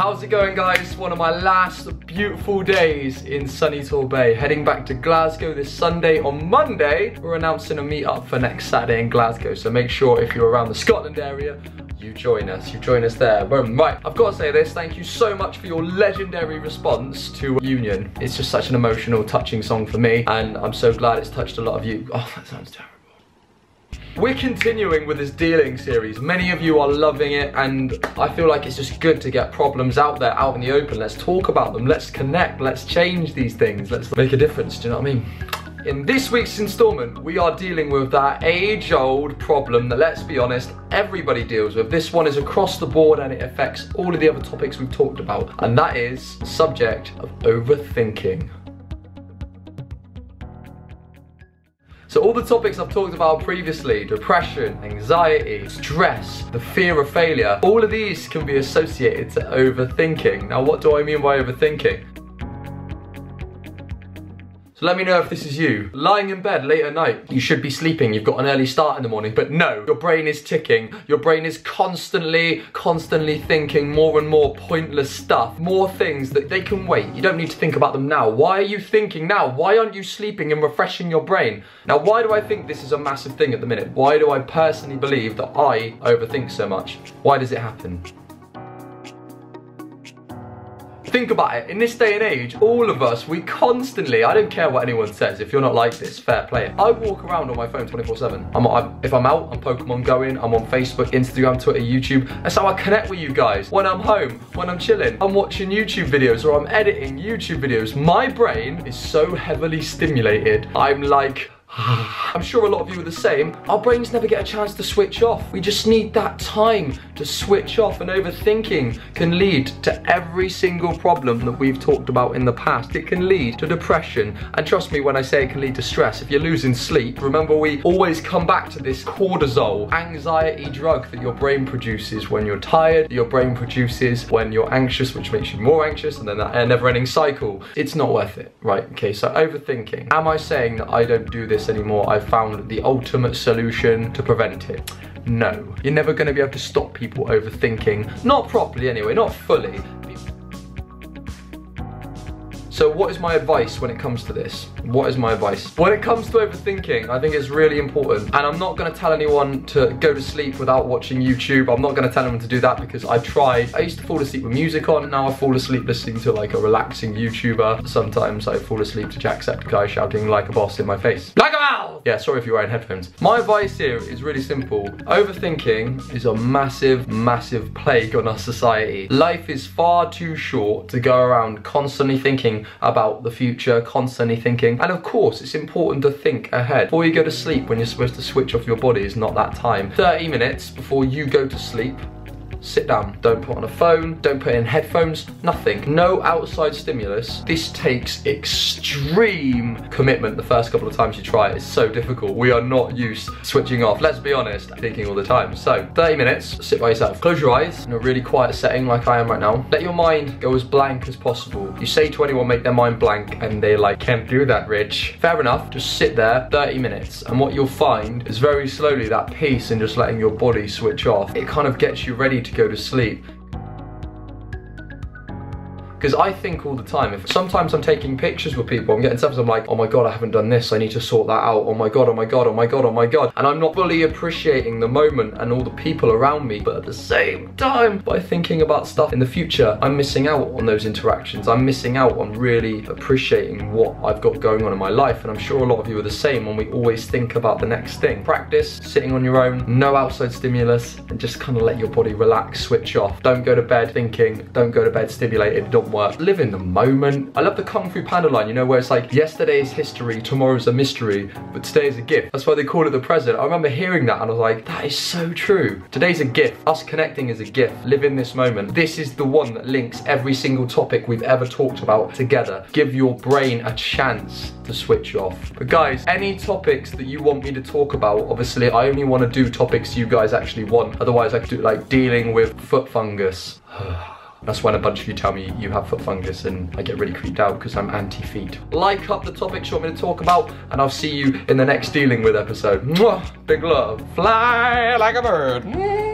How's it going, guys? One of my last beautiful days in sunny Torbay. Heading back to Glasgow this Sunday. On Monday, we're announcing a meetup for next Saturday in Glasgow. So make sure if you're around the Scotland area, you join us there. Boom. Right, I've got to say this, thank you so much for your legendary response to Union. It's just such an emotional, touching song for me, and I'm so glad it's touched a lot of you. Oh, that sounds terrible. We're continuing with this dealing series. Many of you are loving it, and I feel like it's just good to get problems out there, out in the open. Let's talk about them, let's connect, let's change these things, let's make a difference, do you know what I mean? In this week's installment, we are dealing with that age-old problem that, let's be honest, everybody deals with. This one is across the board and it affects all of the other topics we've talked about, and that is the subject of overthinking. So all the topics I've talked about previously, depression, anxiety, stress, the fear of failure, all of these can be associated to overthinking. Now, what do I mean by overthinking? So let me know if this is you. Lying in bed late at night, you should be sleeping, you've got an early start in the morning, but no, your brain is ticking. Your brain is constantly thinking more and more pointless stuff, more things that they can wait. You don't need to think about them now. Why are you thinking now? Why aren't you sleeping and refreshing your brain? Now, why do I think this is a massive thing at the minute? Why do I personally believe that I overthink so much? Why does it happen? Think about it, in this day and age, all of us, we constantly, I don't care what anyone says, if you're not like this, fair play. I walk around on my phone 24/7. If I'm out, I'm Pokemon going, I'm on Facebook, Instagram, Twitter, YouTube. That's how I connect with you guys. When I'm home, when I'm chilling, I'm watching YouTube videos or I'm editing YouTube videos. My brain is so heavily stimulated, I'm like, I'm sure a lot of you are the same. Our brains never get a chance to switch off. We just need that time to switch off, and overthinking can lead to every single problem that we've talked about in the past. It can lead to depression, and trust me when I say it can lead to stress. If you're losing sleep, remember we always come back to this cortisol, anxiety drug that your brain produces when you're tired, your brain produces when you're anxious, which makes you more anxious, and then that never-ending cycle. It's not worth it, right? Okay, so overthinking. Am I saying that I don't do this anymore? I've found the ultimate solution to prevent it. No, you're never going to be able to stop people overthinking. Not properly anyway, not fully. So what is my advice when it comes to this? What is my advice? When it comes to overthinking, I think it's really important. And I'm not gonna tell anyone to go to sleep without watching YouTube. I'm not gonna tell anyone to do that because I've tried. I used to fall asleep with music on, now I fall asleep listening to like a relaxing YouTuber. Sometimes I fall asleep to Jacksepticeye shouting like a boss in my face. Like a owl! Yeah, sorry if you're wearing headphones. My advice here is really simple. Overthinking is a massive plague on our society. Life is far too short to go around constantly thinking about the future, constantly thinking. And of course, it's important to think ahead. Before you go to sleep, when you're supposed to switch off your body, is not that time. 30 minutes before you go to sleep, sit down. Don't put on a phone, don't put in headphones, nothing. No outside stimulus. This takes extreme commitment the first couple of times you try it. It's so difficult. We are not used to switching off. Let's be honest, thinking all the time. So 30 minutes, sit by yourself. Close your eyes in a really quiet setting like I am right now. Let your mind go as blank as possible. You say to anyone, make their mind blank, and they're like, can't do that, Rich. Fair enough, just sit there 30 minutes. And what you'll find is very slowly that peace and just letting your body switch off, it kind of gets you ready to go to sleep. Because I think all the time, if sometimes I'm taking pictures with people, I'm getting stuff, I'm like, oh my god, I haven't done this, I need to sort that out, oh my god, oh my god, oh my god, oh my god. And I'm not fully appreciating the moment and all the people around me, but at the same time, by thinking about stuff in the future, I'm missing out on those interactions. I'm missing out on really appreciating what I've got going on in my life, and I'm sure a lot of you are the same when we always think about the next thing. Practice sitting on your own, no outside stimulus, and just kind of let your body relax, switch off. Don't go to bed thinking, don't go to bed stimulated, don't work. Live in the moment. I love the Kung Fu Panda line, you know, where it's like, yesterday is history, tomorrow's a mystery, but today is a gift. That's why they call it the present. I remember hearing that and I was like, that is so true. Today's a gift. Us connecting is a gift. Live in this moment. This is the one that links every single topic we've ever talked about together. Give your brain a chance to switch off. But guys, any topics that you want me to talk about, obviously I only want to do topics you guys actually want. Otherwise I could do like dealing with foot fungus. That's when a bunch of you tell me you have foot fungus and I get really creeped out because I'm anti-feet. Like up the topics you want me to talk about and I'll see you in the next Dealing With episode. Mwah! Big love. Fly like a bird.